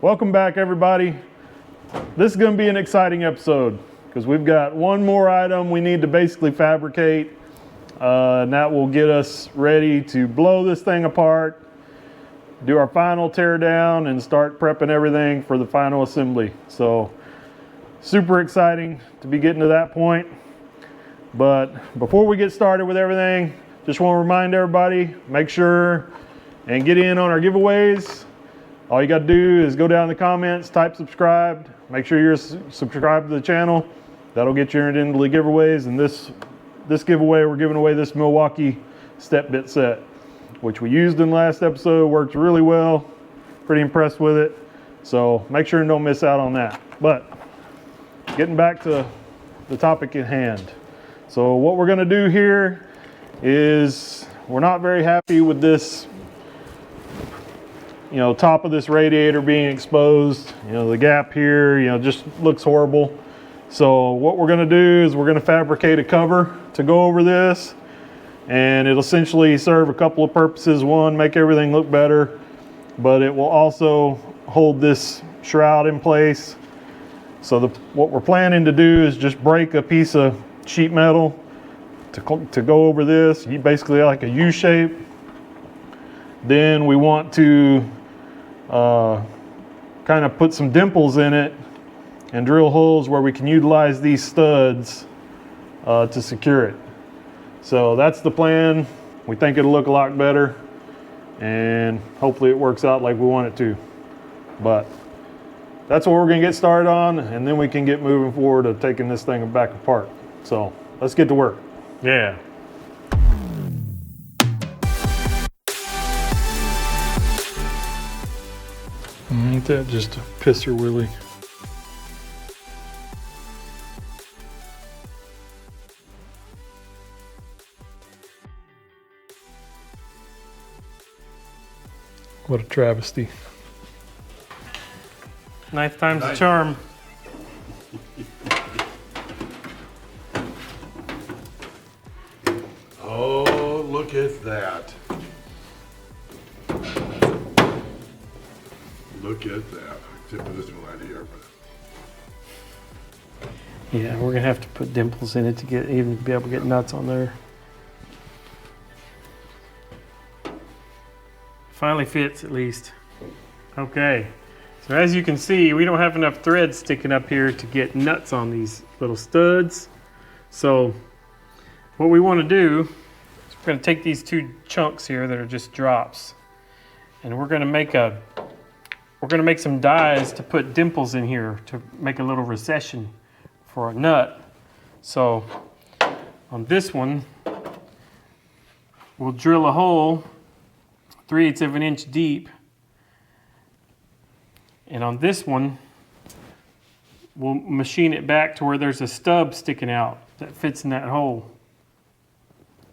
Welcome back, everybody. This is going to be an exciting episode because we've got one more item we need to basically fabricate, and that will get us ready to blow this thing apart, do our final tear down, and start prepping everything for the final assembly. So super exciting to be getting to that point. But before we get started with everything, just want to remind everybody, make sure and get in on our giveaways. All you got to do is go down in the comments, type subscribed, make sure you're subscribed to the channel. That'll get you entered into the giveaways. And this giveaway, we're giving away this Milwaukee step bit set, which we used in the last episode. Worked really well. Pretty impressed with it. So make sure and don't miss out on that. But getting back to the topic at hand. So what we're going to do here is, we're not very happy with this, top of this radiator being exposed. The gap here, just looks horrible. So what we're going to do is we're going to fabricate a cover to go over this, and it'll essentially serve a couple of purposes. One, make everything look better, but it will also hold this shroud in place. So what we're planning to do is just break a piece of sheet metal to go over this, basically like a U shape. Then we want to kind of put some dimples in it and drill holes where we can utilize these studs to secure it. So that's the plan. We think it'll look a lot better, and hopefully it works out like we want it to. But that's what we're going to get started on, and then we can get moving forward to taking this thing back apart. So let's get to work. Yeah. Ain't that just a pisser willy? What a travesty. Ninth time's the charm. Oh, look at that. Look at that. Except for this one right here. Yeah, we're gonna have to put dimples in it to even be able to get nuts on there. Finally fits, at least. Okay, so as you can see, we don't have enough threads sticking up here to get nuts on these little studs. So what we want to do is we're going to take these two chunks here that are just drops, and we're going to make some dies to put dimples in here to make a little recession for a nut. So on this one, we'll drill a hole 3/8 of an inch deep, and on this one, we'll machine it back to where there's a stub sticking out that fits in that hole.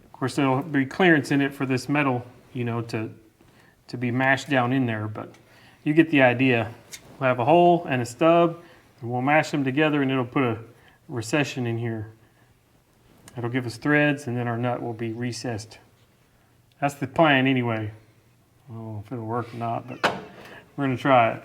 Of course, there'll be clearance in it for this metal, to be mashed down in there, but you get the idea. We'll have a hole and a stub, and we'll mash them together, and it'll put a recession in here. It'll give us threads, and then our nut will be recessed. That's the plan anyway. I don't know if it'll work or not, but we're going to try it.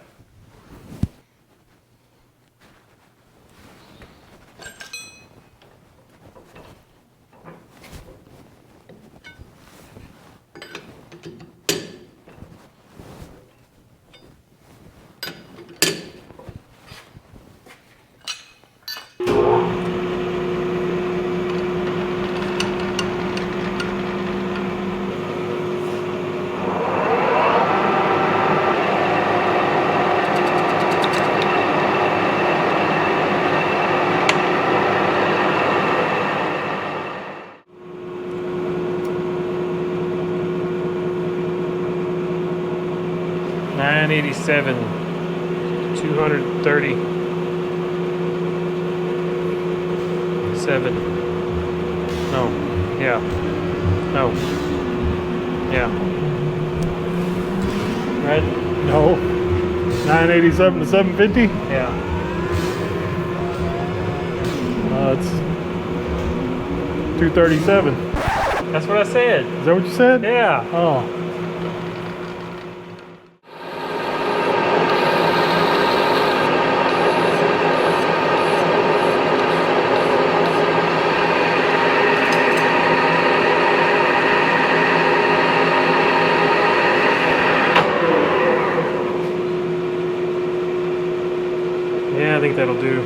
$987, 237. No, yeah, no, yeah. Right? No. 987 to 750? Yeah. It's 237. That's what I said. Is that what you said? Yeah. Oh. Yeah, I think that'll do.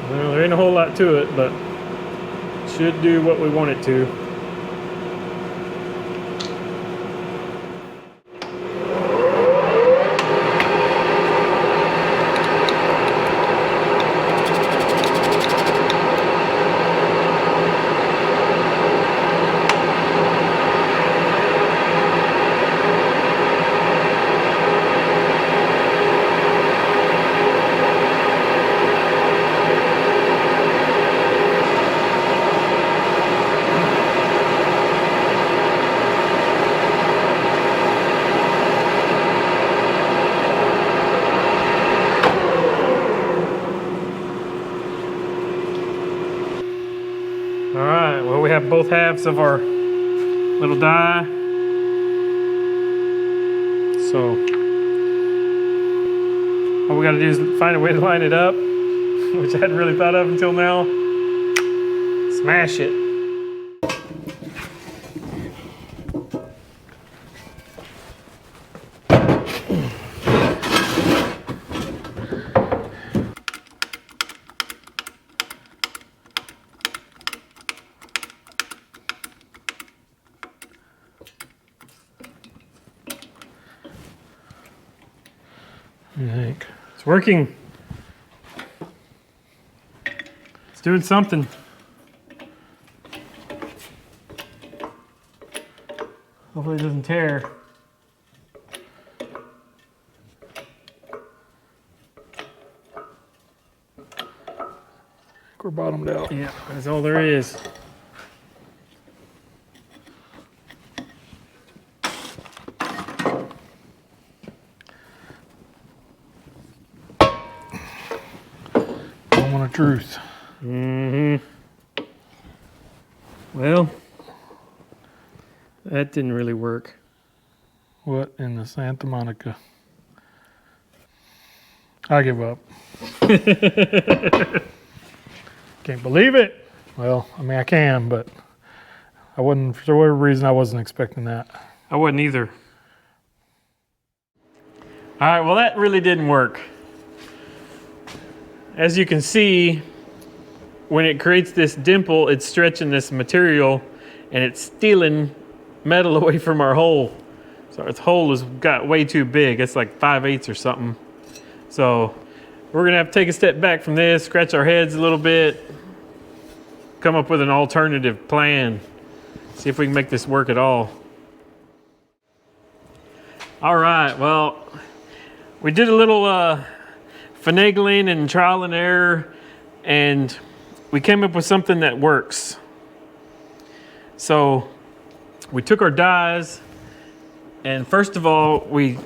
Well, there ain't a whole lot to it, but it should do what we want it to. All right, well, we have both halves of our little die. So all we gotta do is find a way to line it up, which I hadn't really thought of until now. Smash it. I think it's working. It's doing something. Hopefully it doesn't tear. We're bottomed out. Yeah, that's all there is. Moment of truth. Well, that didn't really work. What in the Santa Monica? I give up. Can't believe it. Well, I mean, I can, but I wasn't, for whatever reason, I wasn't expecting that. I wasn't either. All right, well, that really didn't work. As you can see, when it creates this dimple, it's stretching this material and it's stealing metal away from our hole. So our hole has got way too big. It's like 5/8 or something. So we're gonna have to take a step back from this, scratch our heads a little bit, come up with an alternative plan, see if we can make this work at all. All right, well, we did a little finagling and trial and error, and we came up with something that works. So we took our dies, and first of all, we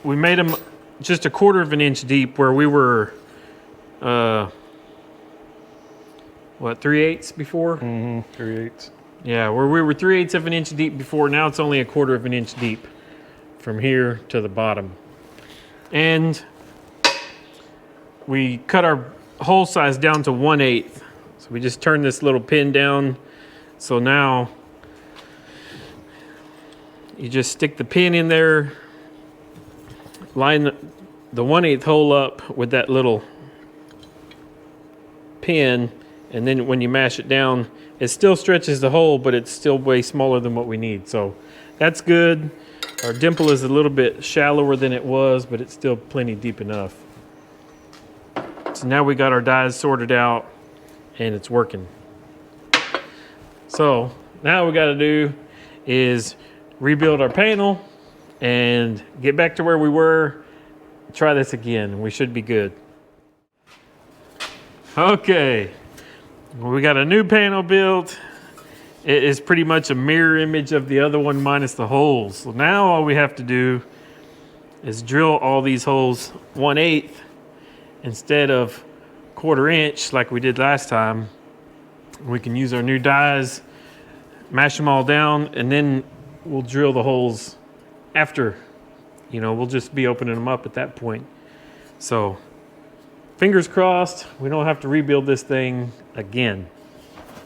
made them just 1/4 of an inch deep, where we were, what, 3/8 before? 3/8. Yeah, where we were 3/8 of an inch deep before, now it's only 1/4 of an inch deep from here to the bottom. And we cut our hole size down to 1/8. So we just turn this little pin down. So now you just stick the pin in there, line the 1/8 hole up with that little pin, and then when you mash it down, it still stretches the hole, but it's still way smaller than what we need. So that's good. Our dimple is a little bit shallower than it was, but it's still plenty deep enough. So now we got our dies sorted out and it's working. So now what we got to do is rebuild our panel and get back to where we were. Try this again. We should be good. Okay, well, we got a new panel built. It is pretty much a mirror image of the other one minus the holes. So now all we have to do is drill all these holes 1/8 instead of 1/4 inch like we did last time. We can use our new dies, mash them all down, and then we'll drill the holes after you know, we'll just be opening them up at that point. So fingers crossed, we don't have to rebuild this thing again.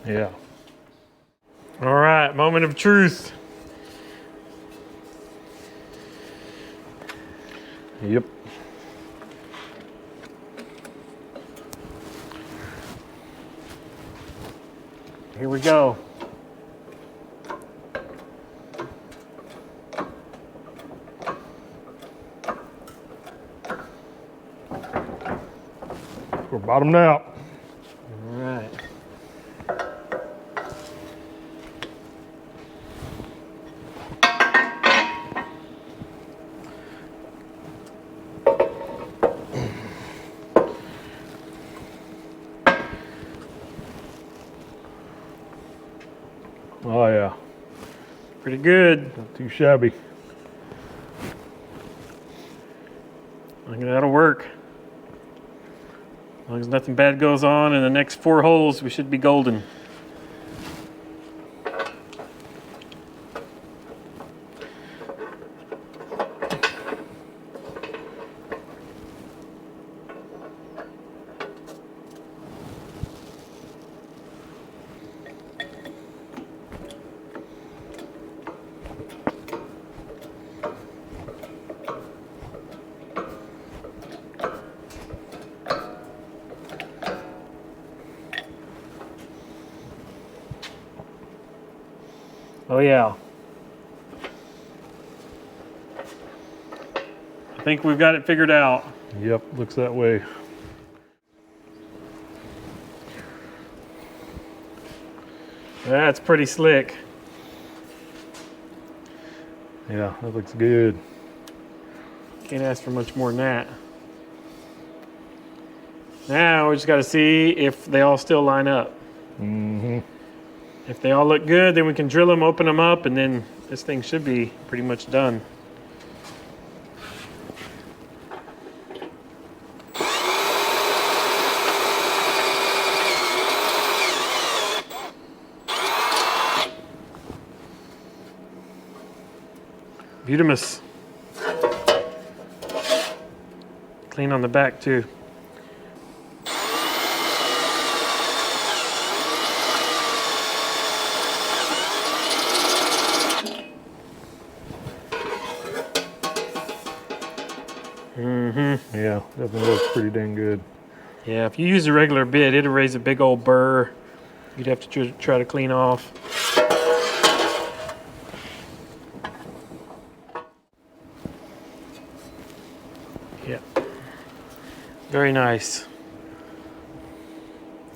Yeah. All right, moment of truth. Yep. Here we go. We're bottomed out. All right. Oh yeah, Pretty good. not too shabby. I think that'll work. As long as nothing bad goes on in the next 4 holes, we should be golden. Oh yeah. I think we've got it figured out. Yep, looks that way. That's pretty slick. Yeah, that looks good. Can't ask for much more than that. Now we just got to see if they all still line up. Mm-hmm. If they all look good, then we can drill them, open them up, and then this thing should be pretty much done. Beautimus. Clean on the back too. Yeah, definitely looks pretty dang good. Yeah, if you use a regular bit, it'll raise a big old burr. You'd have to try to clean off. Yeah. Very nice.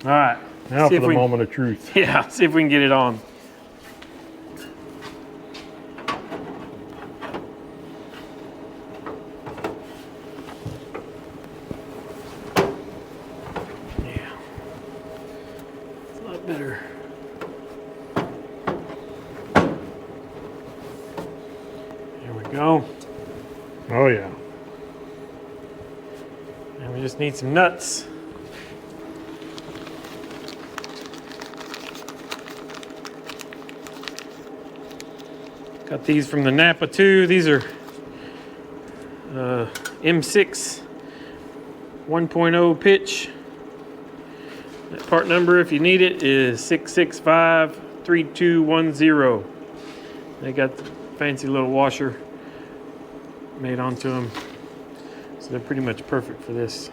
All right. Now see for if the moment of truth. Yeah, see if we can get it on. Yeah. It's a lot better. There we go. Oh yeah. And we just need some nuts. Got these from the Napa too. These are M6 1.0 pitch. That part number, if you need it, is 6653210. They got the fancy little washer made onto them, so they're pretty much perfect for this.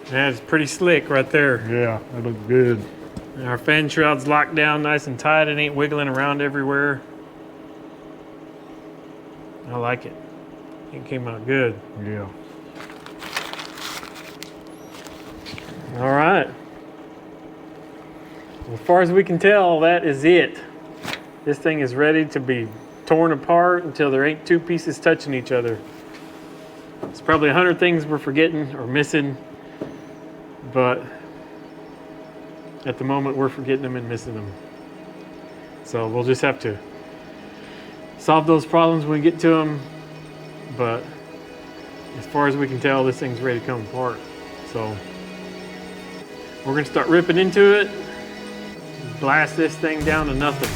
That's pretty slick right there. Yeah, that looks good. And our fan shroud's locked down nice and tight. It ain't wiggling around everywhere. I like it. It came out good. Yeah. All right. As far as we can tell, that is it. This thing is ready to be torn apart until there ain't 2 pieces touching each other. It's probably 100 things we're forgetting or missing, but at the moment we're forgetting them and missing them. So we'll just have to solve those problems when we get to them. But as far as we can tell, this thing's ready to come apart. So we're gonna start ripping into it, blast this thing down to nothing.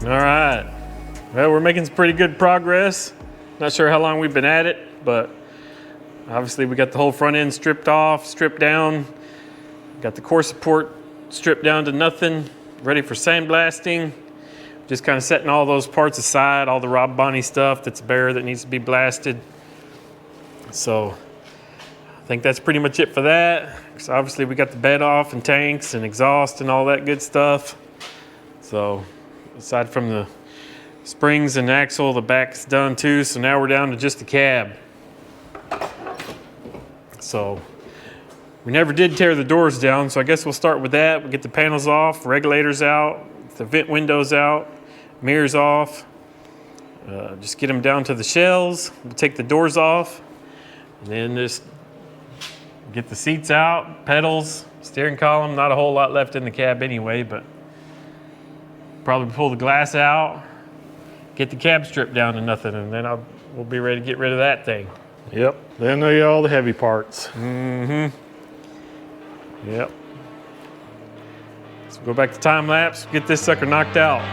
All right, well, we're making some pretty good progress. Not sure how long we've been at it, but obviously we got the whole front end stripped off, stripped down. Got the core support stripped down to nothing, ready for sandblasting. Just kind of setting all those parts aside, all the Rob Bonnie stuff that's bare that needs to be blasted. So I think that's pretty much it for that. So obviously we got the bed off and tanks and exhaust and all that good stuff. So aside from the springs and axle, the back's done too. So now we're down to just the cab. So we never did tear the doors down, so I guess we'll start with that. We'll get the panels off, regulators out, the vent windows out, mirrors off. Just get them down to the shells. We'll take the doors off, and then just get the seats out, pedals, steering column. Not a whole lot left in the cab anyway, but probably pull the glass out, get the cab stripped down to nothing, and then we'll be ready to get rid of that thing. Yep, then they all the heavy parts. Mm-hmm. Yep. So go back to time lapse, get this sucker knocked out.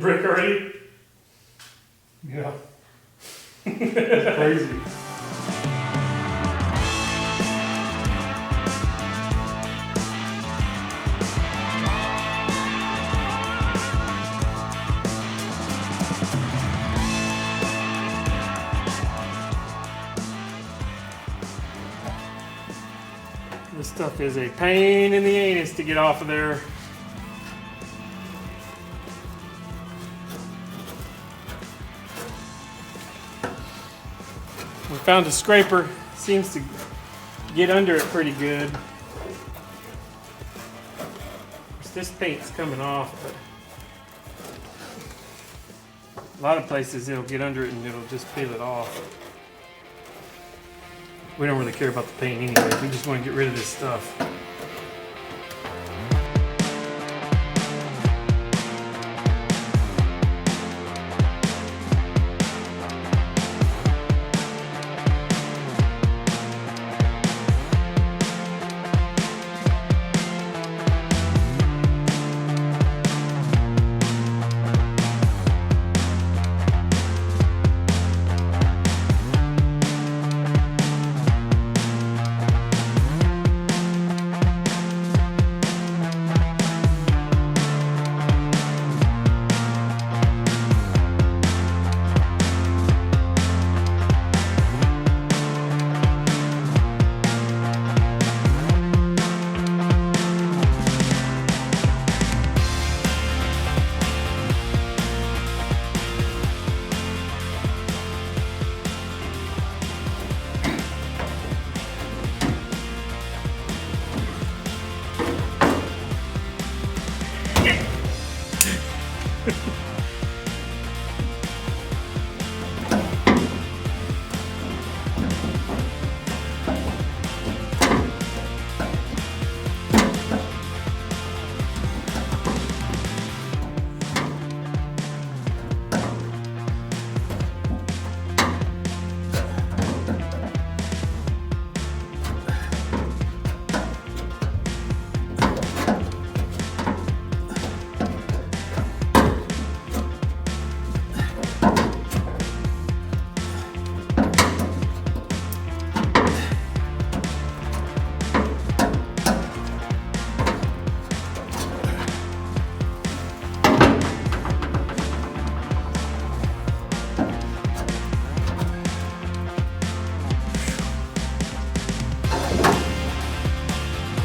brick already? Yeah. It's crazy. This stuff is a pain in the anus to get off of there. We found a scraper, seems to get under it pretty good. This paint's coming off, but a lot of places it'll get under it and it'll just peel it off. We don't really care about the paint anyway, we just want to get rid of this stuff.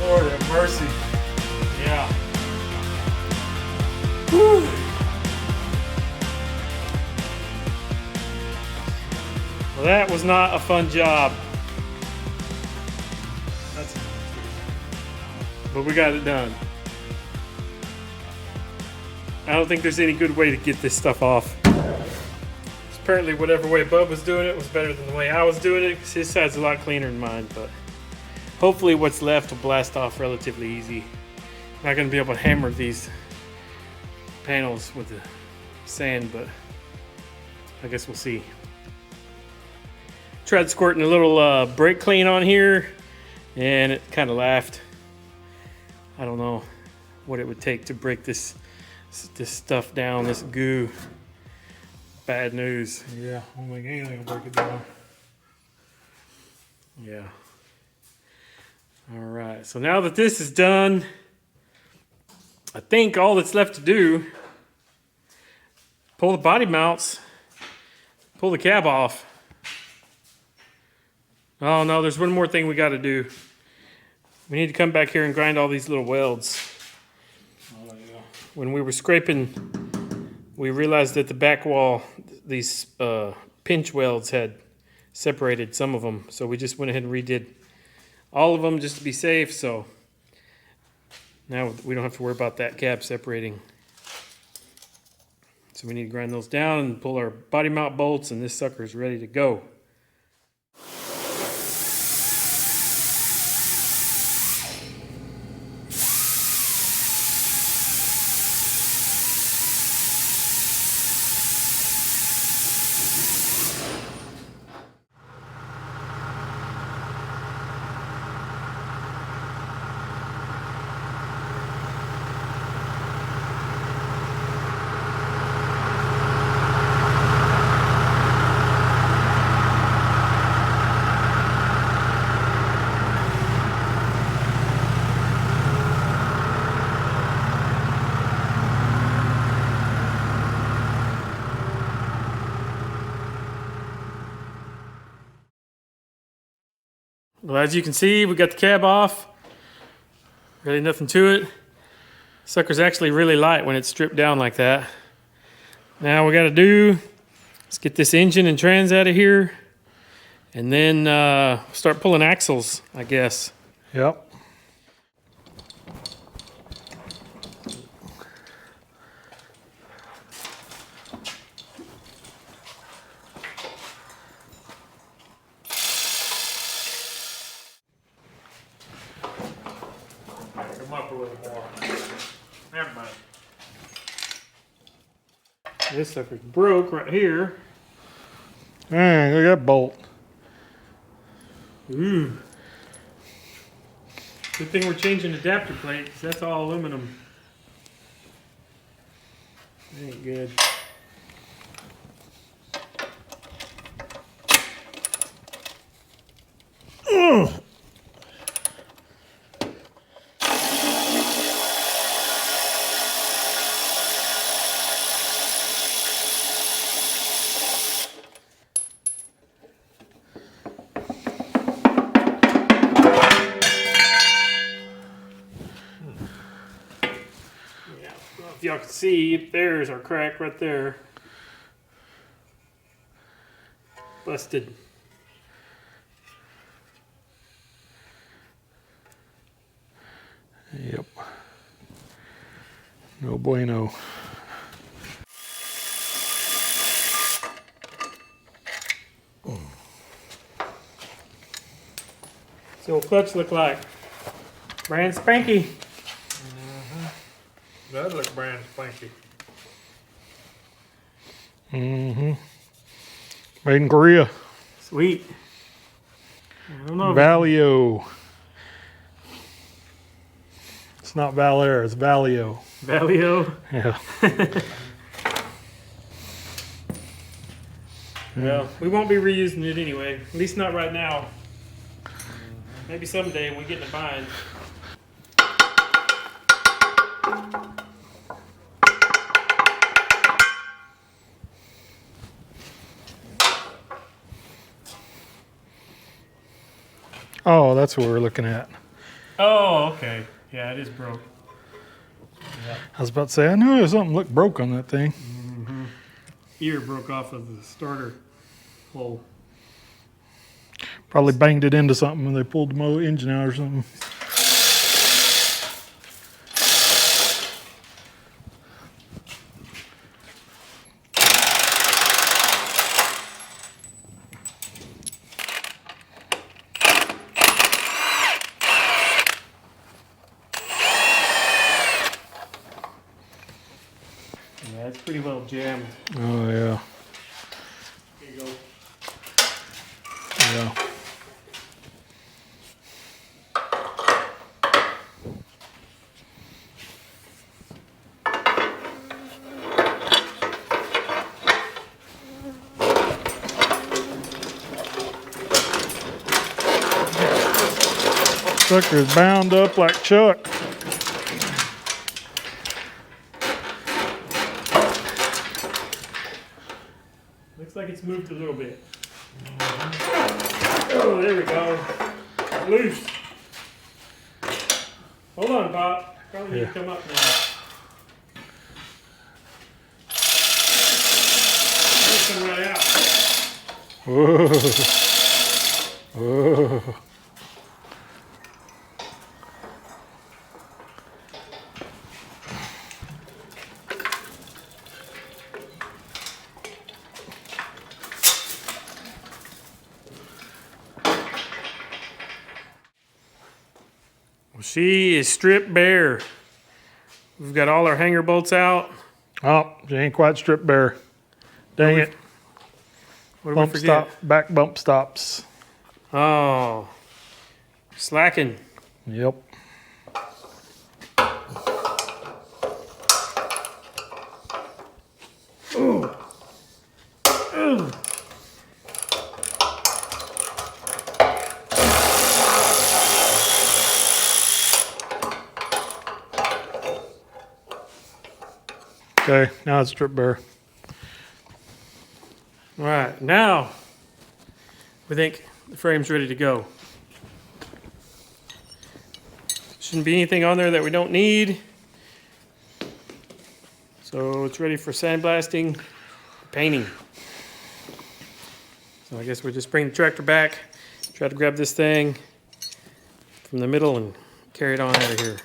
Lord have mercy. Yeah. Whew. Well, that was not a fun job. But we got it done. I don't think there's any good way to get this stuff off. Apparently whatever way Bub was doing it was better than the way I was doing it, because his side's a lot cleaner than mine, but hopefully what's left will blast off relatively easy. Not going to be able to hammer these panels with the sand, but I guess we'll see. Tried squirting a little brake clean on here, and it kind of laughed. I don't know what it would take to break this stuff down, this goo. Bad news. Yeah, I don't think anything will break it down. Yeah. All right, so now that this is done, I think all that's left to do, pull the body mounts, pull the cab off. Oh no, there's one more thing we got to do. We need to come back here and grind all these little welds. Oh, yeah. When we were scraping, we realized that the back wall, these pinch welds had separated some of them, so we just went ahead and redid all of them just to be safe. So now we don't have to worry about that cab separating. So we need to grind those down and pull our body mount bolts, and this sucker is ready to go. Well, as you can see, we got the cab off. Really nothing to it. Sucker's actually really light when it's stripped down like that. Now we got to do, let's get this engine and trans out of here, and then start pulling axles, I guess. Yep. Come up a little more. Never mind. This sucker's broke right here. Man, look at that bolt. Ooh. Good thing we're changing adapter plate, 'cause that's all aluminum. That ain't good. If y'all can see, there's our crack right there. Busted. Yep. No bueno. So what clutch look like? Brand spanky. That look brand spanky. Mm-hmm. Made in Korea. Sweet. I don't know. Valio. It's not Valera, it's Valio. Valio. Yeah. Well, we won't be reusing it anyway. At least not right now. Maybe someday when we get in a bind. Oh, that's what we're looking at. Oh, okay. Yeah, it is broke. I was about to say, I knew there was something looked broke on that thing. Mm-hmm. Ear broke off of the starter hole. Probably banged it into something when they pulled the engine out or something. Yeah, it's pretty well jammed. Oh, yeah. Here you go. Yeah. Sucker is bound up like Chuck. Looks like it's moved a little bit. Oh, there we go. Loose. Hold on, Pop. Probably need to come up now. It'll come right out. Whoa. Whoa. Well, she is stripped bare. We've got all our hanger bolts out. Oh, she ain't quite stripped bare. Dang it. What did we Bump forget? stop, back bump stops. Oh, slacking. Yep. Ooh. Ooh. Okay, now it's stripped bare. All right, now we think the frame's ready to go. Shouldn't be anything on there that we don't need. So it's ready for sandblasting, painting. So I guess we'll just bring the tractor back, try to grab this thing from the middle and carry it on out of here.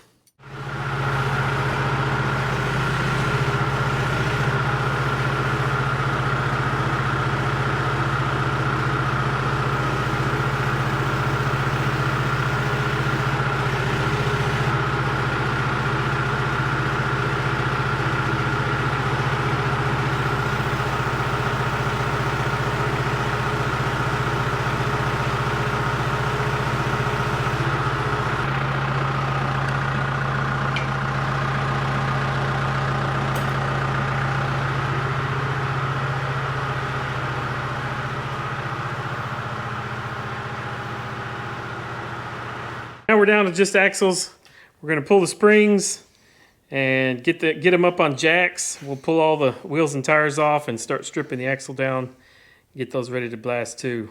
Now we're down to just axles. We're going to pull the springs and get them up on jacks. We'll pull all the wheels and tires off and start stripping the axle down. Get those ready to blast too.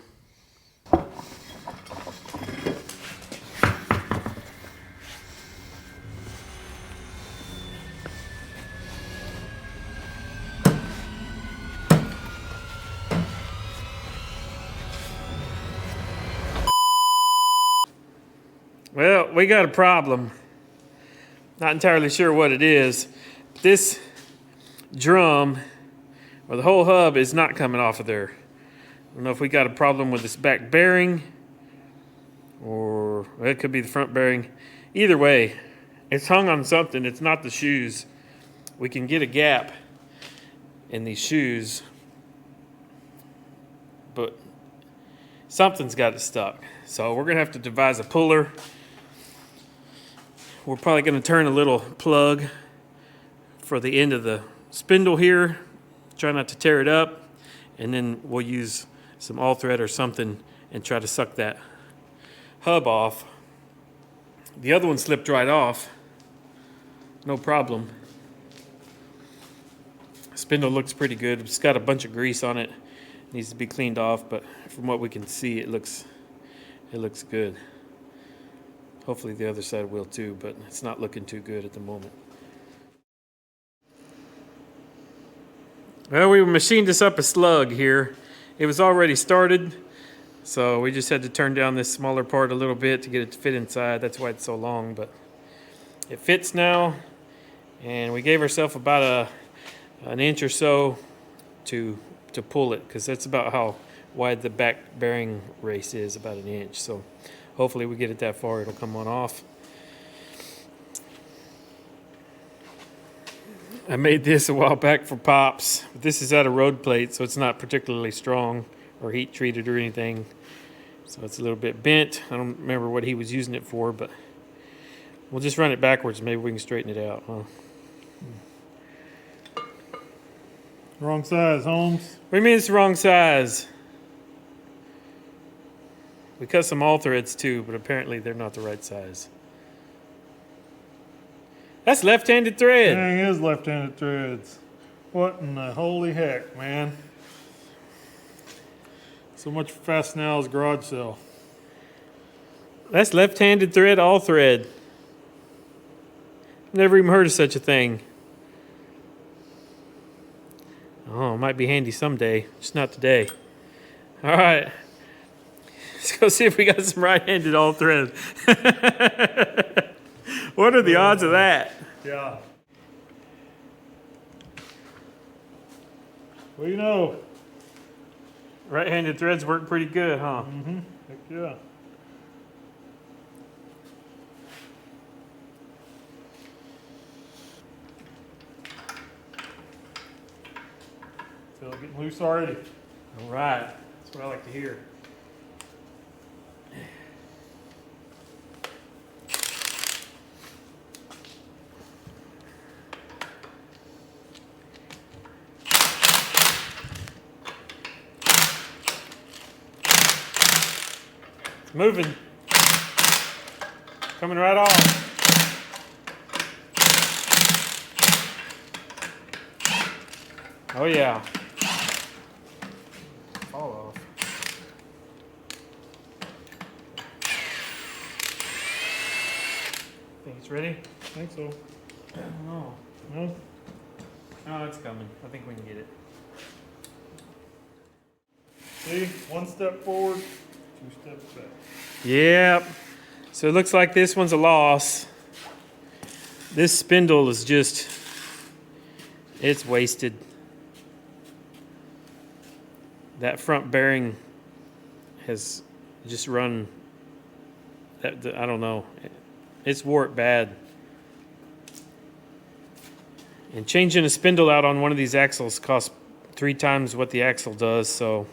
Well, we got a problem. Not entirely sure what it is. This drum, or the whole hub, is not coming off of there. I don't know if we got a problem with this back bearing, or it could be the front bearing. Either way, it's hung on something. It's not the shoes. We can get a gap in these shoes, but something's got it stuck. So we're gonna have to devise a puller. We're probably going to turn a little plug for the end of the spindle here. Try not to tear it up. And then we'll use some all thread or something and try to suck that hub off. The other one slipped right off. No problem. Spindle looks pretty good. It's got a bunch of grease on it. Needs to be cleaned off, but from what we can see, it looks good. Hopefully the other side will too, but it's not looking too good at the moment. Well, we machined this up a slug here. It was already started, so we just had to turn down this smaller part a little bit to get it to fit inside. That's why it's so long, but it fits now. And we gave ourselves about an inch or so to pull it, because that's about how wide the back bearing race is, about an inch. So hopefully we get it that far, it'll come on off. I made this a while back for Pops. This is out of road plate, so it's not particularly strong or heat treated or anything. So it's a little bit bent. I don't remember what he was using it for, but we'll just run it backwards. Maybe we can straighten it out, huh? Wrong size, Holmes. What do you mean it's the wrong size? We cut some all threads too, but apparently they're not the right size. That's left-handed thread. Dang, is left-handed threads. What in the holy heck, man? So much for Fastenal's garage sale. That's left-handed thread, all thread. Never even heard of such a thing. Oh, it might be handy someday, just not today. All right. Let's go see if we got some right-handed all thread. What are the odds of that? Yeah. Well, you know. Right-handed threads work pretty good, huh? Mm-hmm. Heck yeah. Feel it getting loose already. All right. That's what I like to hear. Moving. Coming right off. Oh yeah. Fall off. Thing It's ready? I think so. Oh, No? oh, it's coming. I think we can get it. See, one step forward, two steps back. Yep. So it looks like this one's a loss. This spindle is just, it's wasted. That front bearing has just run, I don't know, it's warped bad. And changing a spindle out on one of these axles costs 3 times what the axle does, so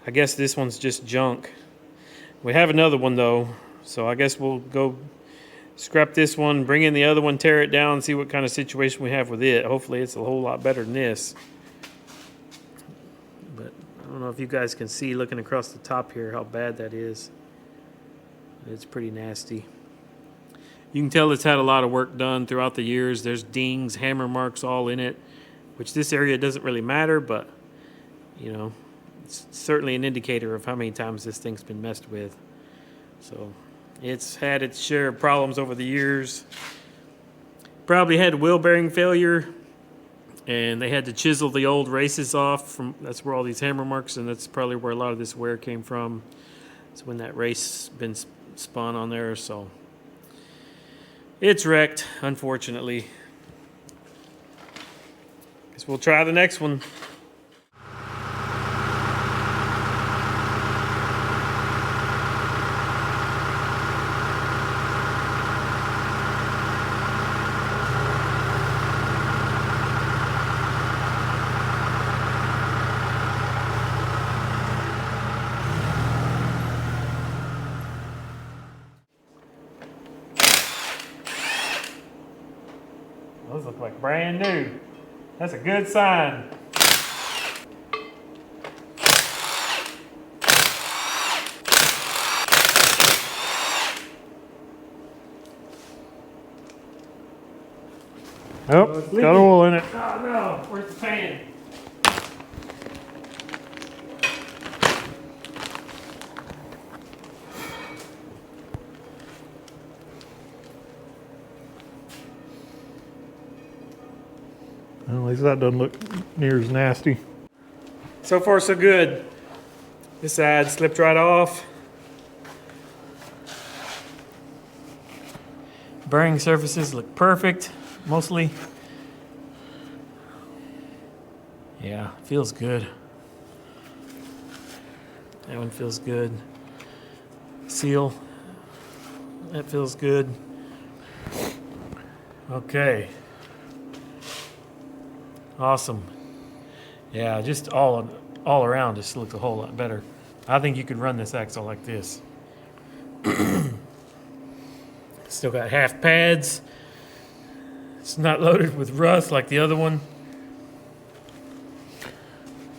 I guess this one's just junk. We have another one though, so I guess we'll go scrap this one, bring in the other one, tear it down, see what kind of situation we have with it. Hopefully it's a whole lot better than this. But I don't know if you guys can see looking across the top here how bad that is. It's pretty nasty. You can tell it's had a lot of work done throughout the years. There's dings, hammer marks all in it, which this area doesn't really matter, but you know, it's certainly an indicator of how many times this thing's been messed with. So it's had its share of problems over the years. Probably had wheel bearing failure, and they had to chisel the old races off from, that's where all these hammer marks, and that's probably where a lot of this wear came from. It's when that race been spun on there, so it's wrecked, unfortunately. Guess we'll try the next one. Those look like brand new. That's a good sign. Yep, it's got leaking. oil in it. Oh no, where's the pan? Well, at least that doesn't look near as nasty. So far so good. This side slipped right off. Bearing surfaces look perfect, mostly. Yeah, feels good. That one feels good. Seal, that feels good. Okay. Awesome. Yeah, just all around just looks a whole lot better. I think you could run this axle like this. Still got half pads. It's not loaded with rust like the other one.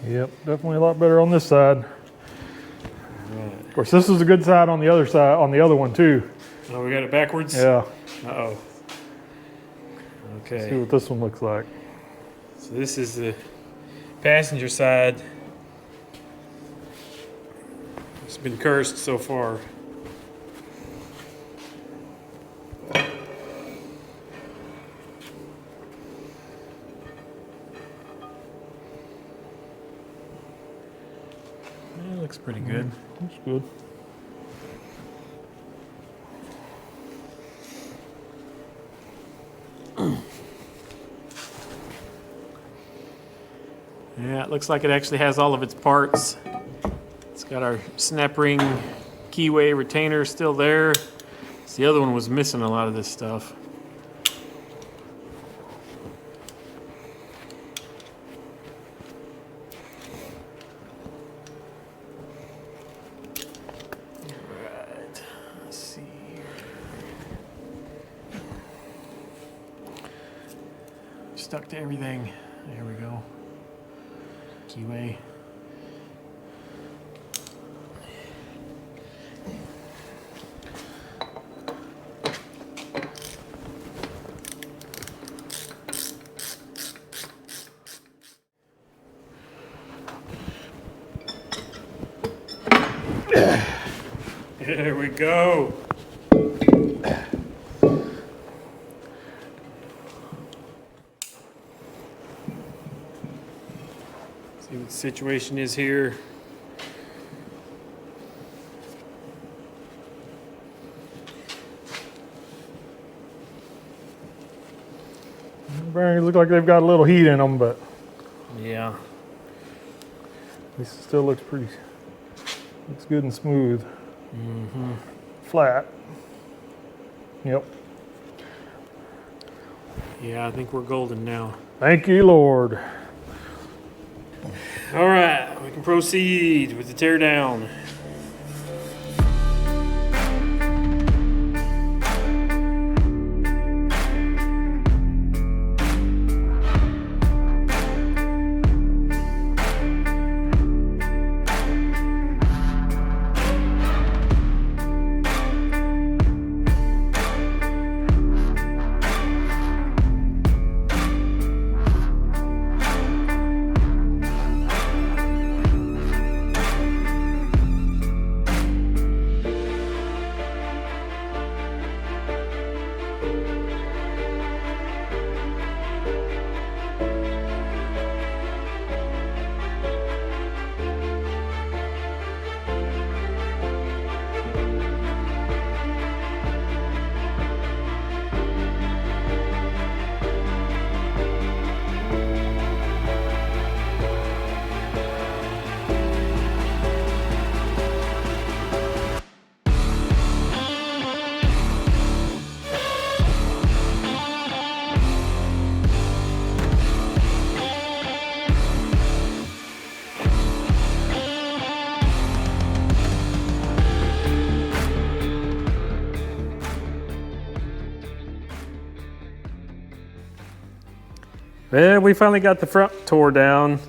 Yep, definitely a lot better on this side. Of course, this is a good side on the other side, on the other one too. Oh, we got it backwards? Yeah. Uh-oh. See Okay. what this one looks like. So this is the passenger side. It's been cursed so far. It looks pretty good. That's good. Yeah, it looks like it actually has all of its parts. It's got our snap ring keyway retainer still there. So the other one was missing a lot of this stuff. Alright, let's see here. Stuck to everything. There we go. Keyway. There we go. situation is here. Bearings look like they've got a little heat in them, but Yeah. this still looks good and smooth. Flat. Yep. Yeah, I think we're golden now. Thank you, Lord. All right, we can proceed with the tear down. Well, we finally got the front tore down.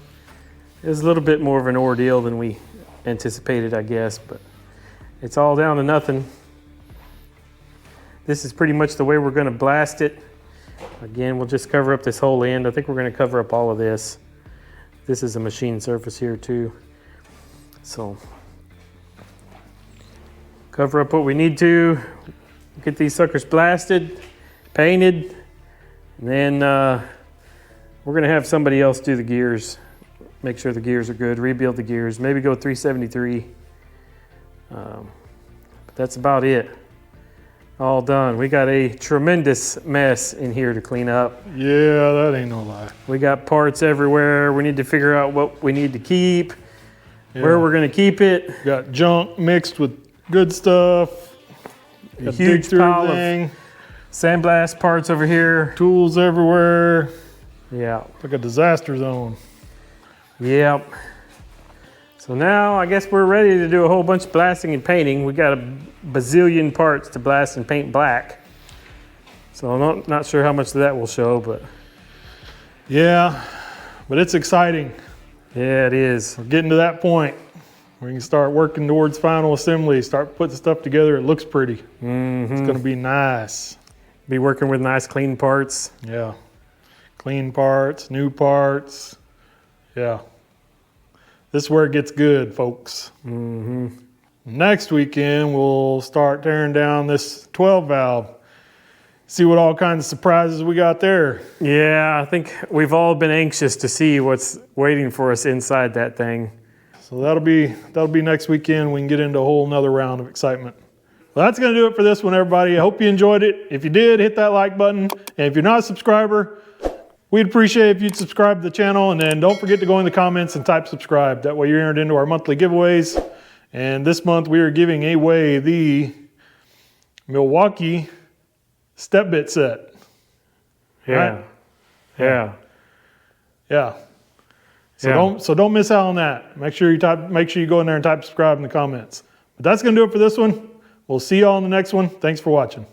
It was a little bit more of an ordeal than we anticipated, I guess, but it's all down to nothing. This is pretty much the way we're going to blast it. Again, we'll just cover up this whole end. I think we're going to cover up all of this. This is a machine surface here too. So cover up what we need to, get these suckers blasted, painted, and then we're going to have somebody else do the gears, make sure the gears are good, rebuild the gears, maybe go 373. But that's about it. All done. We got a tremendous mess in here to clean up. Yeah, that ain't no lie. We got parts everywhere. We need to figure out what we need to keep, where we're going to keep it. Got junk mixed with good stuff. A huge pile of sandblast parts over here. Tools everywhere. Yeah. It's like a disaster zone. Yep. So now I guess we're ready to do a whole bunch of blasting and painting. We got a bazillion parts to blast and paint black. So I'm not sure how much of that will show, but. Yeah, but it's exciting. Yeah, it is. We're getting to that point where you can start working towards final assembly, start putting stuff together. It looks pretty. It's going to be nice. Be working with nice clean parts. Yeah. Clean parts, new parts. Yeah. This is where it gets good, folks. Next weekend, we'll start tearing down this 12 valve. See what all kinds of surprises we got there. Yeah, I think we've all been anxious to see what's waiting for us inside that thing. So that'll be next weekend. We can get into a whole nother round of excitement. Well, that's going to do it for this one, everybody. I hope you enjoyed it. If you did, hit that like button. And if you're not a subscriber, we'd appreciate if you'd subscribe to the channel, and then don't forget to go in the comments and type subscribe. That way you're entered into our monthly giveaways. And this month we are giving away the Milwaukee step bit set. Yeah. Right? Yeah. Yeah. Yeah. So don't miss out on that. Make sure you go in there and type subscribe in the comments. But that's going to do it for this one. We'll see you all in the next one. Thanks for watching.